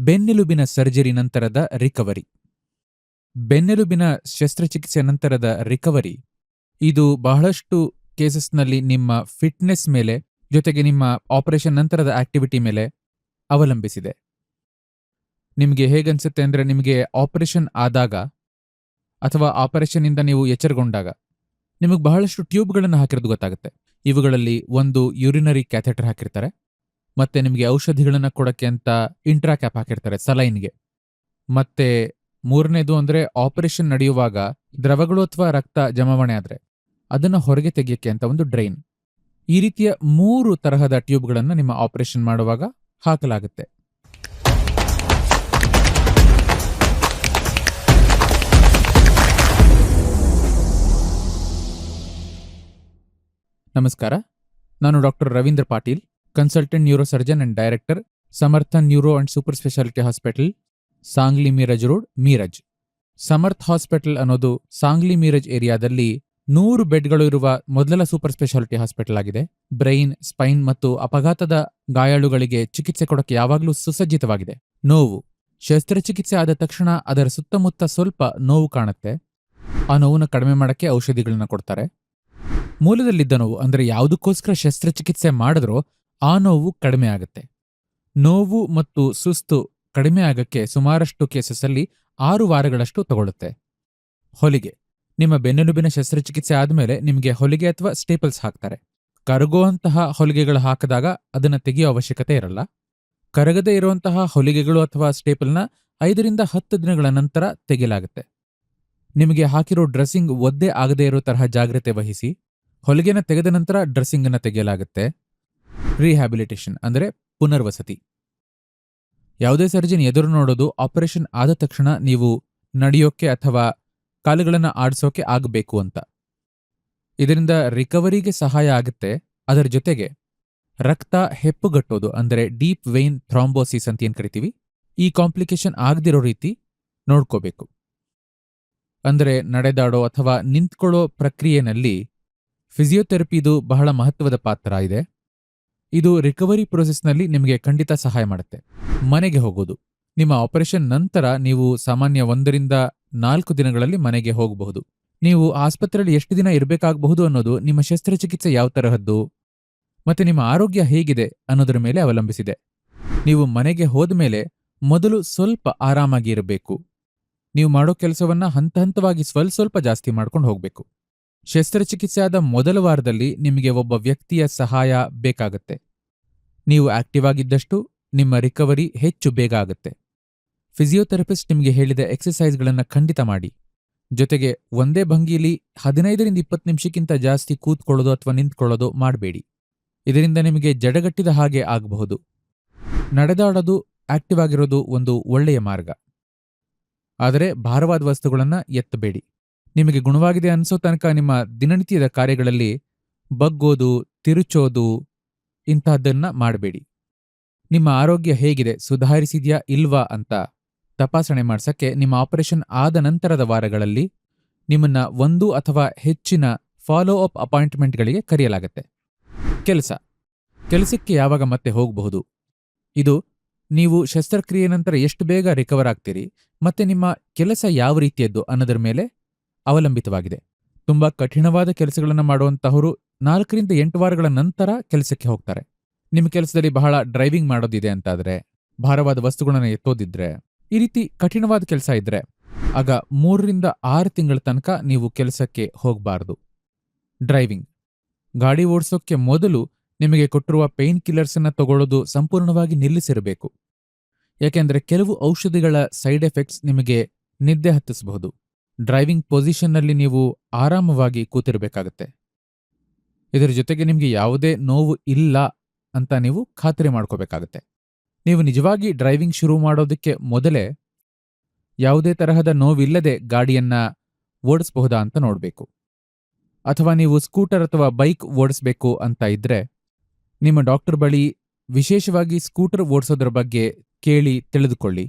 ಬೆನ್ನೆಲುಬಿನ surgery ನಂತರದ recovery. ಬೆನ್ನೆಲುಬಿನ ಶಸ್ತ್ರಚಿಕಿತ್ಸೆ ನಂತರದ ರಿಕವರಿ ಇದು ಬಹಳಷ್ಟು ಕೇಸಸ್ನಲ್ಲಿ ನಿಮ್ಮ ಫಿಟ್ನೆಸ್ ಮೇಲೆ ಜೊತೆಗೆ ನಿಮ್ಮ ಆಪರೇಷನ್ ನಂತರದ ಆಕ್ಟಿವಿಟಿ ಮೇಲೆ ಅವಲಂಬಿಸಿದೆ. ನಿಮಗೆ ಹೇಗನ್ಸುತ್ತೆ ಅಂದರೆ, ನಿಮಗೆ ಆಪರೇಷನ್ ಆದಾಗ ಅಥವಾ ಆಪರೇಷನ್ನಿಂದ ನೀವು ಎಚ್ಚರಗೊಂಡಾಗ ನಿಮಗೆ ಬಹಳಷ್ಟು ಟ್ಯೂಬ್ಗಳನ್ನು ಹಾಕಿರೋದು ಗೊತ್ತಾಗುತ್ತೆ. ಇವುಗಳಲ್ಲಿ ಒಂದು ಯೂರಿನರಿ ಕ್ಯಾಥೆಟರ್ ಹಾಕಿರ್ತಾರೆ, ಮತ್ತೆ ನಿಮಗೆ ಔಷಧಿಗಳನ್ನು ಕೊಡೋಕ್ಕೆ ಅಂತ ಇಂಟ್ರಾಕ್ಯಾಪ್ ಹಾಕಿರ್ತಾರೆ ಸಲೈನ್ಗೆ. ಮತ್ತೆ ಮೂರನೇದು ಅಂದರೆ, ಆಪರೇಷನ್ ನಡೆಯುವಾಗ ದ್ರವಗಳು ಅಥವಾ ರಕ್ತ ಜಮಾವಣೆ ಆದರೆ ಅದನ್ನು ಹೊರಗೆ ತೆಗೆಯಕ್ಕೆ ಅಂತ ಒಂದು ಡ್ರೈನ್. ಈ ರೀತಿಯ 3 ತರಹದ ಟ್ಯೂಬ್ಗಳನ್ನು ನಿಮ್ಮ ಆಪರೇಷನ್ ಮಾಡುವಾಗ ಹಾಕಲಾಗುತ್ತೆ. ನಮಸ್ಕಾರ, ನಾನು doctor Ravindra Patil, consultant neuro surgeon and director, Samarthan neuro and super speciality hospital, Sangli Miraj road, Miraj. Samarth hospital ಅನ್ನೋದು ಸಾಂಗ್ಲಿ ಮೀರಜ್ ಏರಿಯಾದಲ್ಲಿ 100 ಬೆಡ್ಗಳು ಇರುವ ಮೊದಲ ಸೂಪರ್ ಸ್ಪೆಷಾಲಿಟಿ ಹಾಸ್ಪಿಟಲ್ ಆಗಿದೆ. ಬ್ರೈನ್, ಸ್ಪೈನ್ ಮತ್ತು ಅಪಘಾತದ ಗಾಯಾಳುಗಳಿಗೆ ಚಿಕಿತ್ಸೆ ಕೊಡೋಕೆ ಯಾವಾಗಲೂ ಸುಸಜ್ಜಿತವಾಗಿದೆ. ನೋವು ಶಸ್ತ್ರಚಿಕಿತ್ಸೆ ಆದ ತಕ್ಷಣ ಅದರ ಸುತ್ತಮುತ್ತ ಸ್ವಲ್ಪ ನೋವು ಕಾಣುತ್ತೆ. ಆ ನೋವನ್ನು ಕಡಿಮೆ ಮಾಡೋಕ್ಕೆ ಔಷಧಿಗಳನ್ನ ಕೊಡ್ತಾರೆ. ಮೂಲದಲ್ಲಿದ್ದ ನೋವು ಅಂದರೆ ಯಾವುದಕ್ಕೋಸ್ಕರ ಶಸ್ತ್ರಚಿಕಿತ್ಸೆ ಮಾಡಿದ್ರೋ ಆ ನೋವು ಕಡಿಮೆ ಆಗುತ್ತೆ. ನೋವು ಮತ್ತು ಸುಸ್ತು ಕಡಿಮೆ ಆಗಕ್ಕೆ ಸುಮಾರಷ್ಟು ಕೇಸಸ್ಸಲ್ಲಿ 6 ವಾರಗಳಷ್ಟು ತಗೊಳ್ಳುತ್ತೆ. ಹೊಲಿಗೆ ನಿಮ್ಮ ಬೆನ್ನೆಲುಬಿನ ಶಸ್ತ್ರಚಿಕಿತ್ಸೆ ಆದಮೇಲೆ ನಿಮಗೆ ಹೊಲಿಗೆ ಅಥವಾ ಸ್ಟೇಪಲ್ಸ್ ಹಾಕ್ತಾರೆ. ಕರಗುವಂತಹ ಹೊಲಿಗೆಗಳು ಹಾಕಿದಾಗ ಅದನ್ನು ತೆಗೆಯೋ ಅವಶ್ಯಕತೆ ಇರಲ್ಲ. ಕರಗದೇ ಇರುವಂತಹ ಹೊಲಿಗೆಗಳು ಅಥವಾ ಸ್ಟೇಪಲ್ನ 5 ರಿಂದ 10 ದಿನಗಳ ನಂತರ ತೆಗೆಯಲಾಗುತ್ತೆ. ನಿಮಗೆ ಹಾಕಿರೋ ಡ್ರೆಸ್ಸಿಂಗ್ ಒದ್ದೆ ಆಗದೇ ಇರೋ ತರಹ ಜಾಗ್ರತೆ ವಹಿಸಿ. ಹೊಲಿಗೆನ ತೆಗೆದ ನಂತರ ಡ್ರೆಸ್ಸಿಂಗನ್ನು ತೆಗೆಯಲಾಗುತ್ತೆ. ರಿಹ್ಯಾಬಿಲಿಟೇಷನ್ ಅಂದರೆ ಪುನರ್ವಸತಿ. ಯಾವುದೇ ಸರ್ಜನ್ ಎದುರು ನೋಡೋದು ಆಪರೇಷನ್ ಆದ ತಕ್ಷಣ ನೀವು ನಡೆಯೋಕೆ ಅಥವಾ ಕಾಲುಗಳನ್ನು ಆಡಿಸೋಕೆ ಆಗಬೇಕು ಅಂತ. ಇದರಿಂದ ರಿಕವರಿಗೆ ಸಹಾಯ ಆಗುತ್ತೆ. ಅದರ ಜೊತೆಗೆ ರಕ್ತ ಹೆಪ್ಪುಗಟ್ಟೋದು ಅಂದರೆ ಡೀಪ್ ವೇನ್ ಥ್ರಾಂಬೋಸಿಸ್ ಅಂತ ಏನು ಕರಿತೀವಿ, ಈ ಕಾಂಪ್ಲಿಕೇಶನ್ ಆಗದಿರೋ ರೀತಿ ನೋಡ್ಕೋಬೇಕು. ಅಂದರೆ ನಡೆದಾಡೋ ಅಥವಾ ನಿಂತ್ಕೊಳ್ಳೋ ಪ್ರಕ್ರಿಯೆನಲ್ಲಿ ಫಿಸಿಯೋಥೆರಪಿದು ಬಹಳ ಮಹತ್ವದ ಪಾತ್ರ ಇದೆ. ಇದು ರಿಕವರಿ ಪ್ರೊಸೆಸ್ನಲ್ಲಿ ನಿಮಗೆ ಖಂಡಿತ ಸಹಾಯ ಮಾಡುತ್ತೆ. ಮನೆಗೆ ಹೋಗೋದು ನಿಮ್ಮ ಆಪರೇಷನ್ ನಂತರ ನೀವು ಸಾಮಾನ್ಯ 1 ರಿಂದ 4 ದಿನಗಳಲ್ಲಿ ಮನೆಗೆ ಹೋಗಬಹುದು. ನೀವು ಆಸ್ಪತ್ರೆಯಲ್ಲಿ ಎಷ್ಟು ದಿನ ಇರಬೇಕಾಗಬಹುದು ಅನ್ನೋದು ನಿಮ್ಮ ಶಸ್ತ್ರಚಿಕಿತ್ಸೆ ಯಾವ ತರಹದ್ದು ಮತ್ತೆ ನಿಮ್ಮ ಆರೋಗ್ಯ ಹೇಗಿದೆ ಅನ್ನೋದರ ಮೇಲೆ ಅವಲಂಬಿಸಿದೆ. ನೀವು ಮನೆಗೆ ಹೋದ್ಮೇಲೆ ಮೊದಲು ಸ್ವಲ್ಪ ಆರಾಮಾಗಿ ಇರಬೇಕು. ನೀವು ಮಾಡೋ ಕೆಲಸವನ್ನ ಹಂತ ಹಂತವಾಗಿ ಸ್ವಲ್ಪ ಜಾಸ್ತಿ ಮಾಡ್ಕೊಂಡು ಹೋಗಬೇಕು. ಶಸ್ತ್ರಚಿಕಿತ್ಸೆ ಆದ ಮೊದಲ ವಾರದಲ್ಲಿ ನಿಮಗೆ ಒಬ್ಬ ವ್ಯಕ್ತಿಯ ಸಹಾಯ ಬೇಕಾಗುತ್ತೆ. ನೀವು ಆಕ್ಟಿವ್ ಆಗಿದ್ದಷ್ಟು ನಿಮ್ಮ ರಿಕವರಿ ಹೆಚ್ಚು ಬೇಗ ಆಗುತ್ತೆ. ಫಿಸಿಯೋಥೆರಪಿಸ್ಟ್ ನಿಮಗೆ ಹೇಳಿದ ಎಕ್ಸರ್ಸೈಸ್ಗಳನ್ನು ಖಂಡಿತ ಮಾಡಿ. ಜೊತೆಗೆ ಒಂದೇ ಭಂಗಿಯಲ್ಲಿ 15 ರಿಂದ 20 ನಿಮಿಷಕ್ಕಿಂತ ಜಾಸ್ತಿ ಕೂತ್ಕೊಳ್ಳೋದು ಅಥವಾ ನಿಂತ್ಕೊಳ್ಳೋದು ಮಾಡಬೇಡಿ. ಇದರಿಂದ ನಿಮಗೆ ಜಡಗಟ್ಟಿದ ಹಾಗೆ ಆಗಬಹುದು. ನಡೆದಾಡೋದು, ಆಕ್ಟಿವ್ ಆಗಿರೋದು ಒಂದು ಒಳ್ಳೆಯ ಮಾರ್ಗ. ಆದರೆ ಭಾರವಾದ ವಸ್ತುಗಳನ್ನು ಎತ್ತಬೇಡಿ. ನಿಮಗೆ ಗುಣವಾಗಿದೆ ಅನಿಸೋ ತನಕ ನಿಮ್ಮ ದಿನನಿತ್ಯದ ಕಾರ್ಯಗಳಲ್ಲಿ ಬಗ್ಗೋದು, ತಿರುಚೋದು ಇಂತಹದ್ದನ್ನ ಮಾಡಬೇಡಿ. ನಿಮ್ಮ ಆರೋಗ್ಯ ಹೇಗಿದೆ, ಸುಧಾರಿಸಿದ್ಯಾ ಇಲ್ವಾ ಅಂತ ತಪಾಸಣೆ ಮಾಡ್ಸಕ್ಕೆ ನಿಮ್ಮ ಆಪರೇಷನ್ ಆದ ನಂತರದ ವಾರಗಳಲ್ಲಿ ನಿಮ್ಮನ್ನ 1 ಅಥವಾ ಹೆಚ್ಚಿನ ಫಾಲೋ ಅಪ್ ಅಪಾಯಿಂಟ್ಮೆಂಟ್ಗಳಿಗೆ ಕರೆಯಲಾಗುತ್ತೆ. ಕೆಲಸಕ್ಕೆ ಯಾವಾಗ ಮತ್ತೆ ಹೋಗಬಹುದು, ಇದು ನೀವು ಶಸ್ತ್ರಕ್ರಿಯೆ ನಂತರ ಎಷ್ಟು ಬೇಗ ರಿಕವರ್ ಆಗ್ತೀರಿ ಮತ್ತೆ ನಿಮ್ಮ ಕೆಲಸ ಯಾವ ರೀತಿಯದ್ದು ಅನ್ನೋದರ ಮೇಲೆ ಅವಲಂಬಿತವಾಗಿದೆ. ತುಂಬಾ ಕಠಿಣವಾದ ಕೆಲಸಗಳನ್ನು ಮಾಡುವಂತಹವರು 4 ರಿಂದ 8 ವಾರಗಳ ನಂತರ ಕೆಲಸಕ್ಕೆ ಹೋಗ್ತಾರೆ. ನಿಮ್ಮ ಕೆಲಸದಲ್ಲಿ ಬಹಳ ಡ್ರೈವಿಂಗ್ ಮಾಡೋದಿದೆ ಅಂತಾದ್ರೆ, ಭಾರವಾದ ವಸ್ತುಗಳನ್ನು ಎತ್ತೋದಿದ್ರೆ, ಈ ರೀತಿ ಕಠಿಣವಾದ ಕೆಲಸ ಇದ್ರೆ ಆಗ 3 ರಿಂದ 6 ತಿಂಗಳ ತನಕ ನೀವು ಕೆಲಸಕ್ಕೆ ಹೋಗಬಾರದು. ಡ್ರೈವಿಂಗ್, ಗಾಡಿ ಓಡಿಸೋಕ್ಕೆ ಮೊದಲು ನಿಮಗೆ ಕೊಟ್ಟಿರುವ ಪೇನ್ ಕಿಲ್ಲರ್ಸನ್ನ ತಗೊಳ್ಳೋದು ಸಂಪೂರ್ಣವಾಗಿ ನಿಲ್ಲಿಸಿರಬೇಕು. ಯಾಕೆಂದ್ರೆ ಕೆಲವು ಔಷಧಿಗಳ ಸೈಡ್ ಎಫೆಕ್ಟ್ಸ್ ನಿಮಗೆ ನಿದ್ದೆ ಹತ್ತಿಸಬಹುದು. ಡ್ರೈವಿಂಗ್ ಪೊಸಿಷನ್ನಲ್ಲಿ ನೀವು ಆರಾಮವಾಗಿ ಕೂತಿರಬೇಕಾಗತ್ತೆ. ಇದರ ಜೊತೆಗೆ ನಿಮಗೆ ಯಾವುದೇ ನೋವು ಇಲ್ಲ ಅಂತ ನೀವು ಖಾತ್ರಿ ಮಾಡ್ಕೋಬೇಕಾಗತ್ತೆ. ನೀವು ನಿಜವಾಗಿ ಡ್ರೈವಿಂಗ್ ಶುರು ಮಾಡೋದಕ್ಕೆ ಮೊದಲೇ ಯಾವುದೇ ತರಹದ ನೋವಿಲ್ಲದೆ ಗಾಡಿಯನ್ನ ಓಡಿಸಬಹುದಾ ಅಂತ ನೋಡಬೇಕು. ಅಥವಾ ನೀವು ಸ್ಕೂಟರ್ ಅಥವಾ ಬೈಕ್ ಓಡಿಸಬೇಕು ಅಂತ ಇದ್ರೆ ನಿಮ್ಮ ಡಾಕ್ಟರ್ ಬಳಿ ವಿಶೇಷವಾಗಿ ಸ್ಕೂಟರ್ ಓಡಿಸೋದ್ರ ಬಗ್ಗೆ ಕೇಳಿ ತಿಳಿದುಕೊಳ್ಳಿ.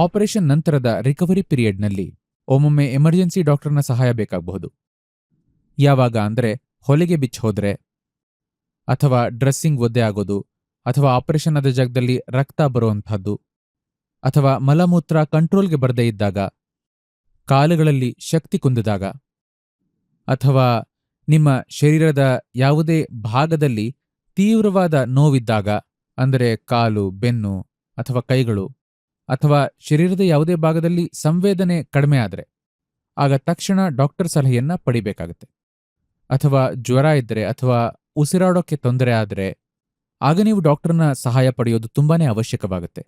ಆಪರೇಷನ್ ನಂತರದ ರಿಕವರಿ ಪೀರಿಯಡ್ನಲ್ಲಿ ಒಮ್ಮೊಮ್ಮೆ ಎಮರ್ಜೆನ್ಸಿ ಡಾಕ್ಟರ್ನ ಸಹಾಯ ಬೇಕಾಗಬಹುದು. ಯಾವಾಗ ಅಂದರೆ, ಹೊಲಿಗೆ ಬಿಚ್ಚಿ ಹೋದ್ರೆ, ಅಥವಾ ಡ್ರೆಸ್ಸಿಂಗ್ ಒದ್ದೆ ಆಗೋದು, ಅಥವಾ ಆಪರೇಷನ್ ಆದ ಜಾಗದಲ್ಲಿ ರಕ್ತ ಬರುವಂತಹದ್ದು, ಅಥವಾ ಮಲಮೂತ್ರ ಕಂಟ್ರೋಲ್ಗೆ ಬರದೇ ಇದ್ದಾಗ, ಕಾಲುಗಳಲ್ಲಿ ಶಕ್ತಿ ಕುಂದಿದಾಗ, ಅಥವಾ ನಿಮ್ಮ ಶರೀರದ ಯಾವುದೇ ಭಾಗದಲ್ಲಿ ತೀವ್ರವಾದ ನೋವಿದ್ದಾಗ, ಅಂದರೆ ಕಾಲು, ಬೆನ್ನು ಅಥವಾ ಕೈಗಳು, ಅಥವಾ ಶರೀರದ ಯಾವುದೇ ಭಾಗದಲ್ಲಿ ಸಂವೇದನೆ ಕಡಿಮೆ ಆದರೆ, ಆಗ ತಕ್ಷಣ ಡಾಕ್ಟರ್ ಸಲಹೆಯನ್ನ ಪಡಿಬೇಕಾಗುತ್ತೆ. ಅಥವಾ ಜ್ವರ ಇದ್ದರೆ ಅಥವಾ ಉಸಿರಾಡೋಕ್ಕೆ ತೊಂದರೆ ಆದರೆ, ಆಗ ನೀವು ಡಾಕ್ಟರ್ನ ಸಹಾಯ ಪಡೆಯೋದು ತುಂಬಾನೇ ಅವಶ್ಯಕವಾಗುತ್ತೆ.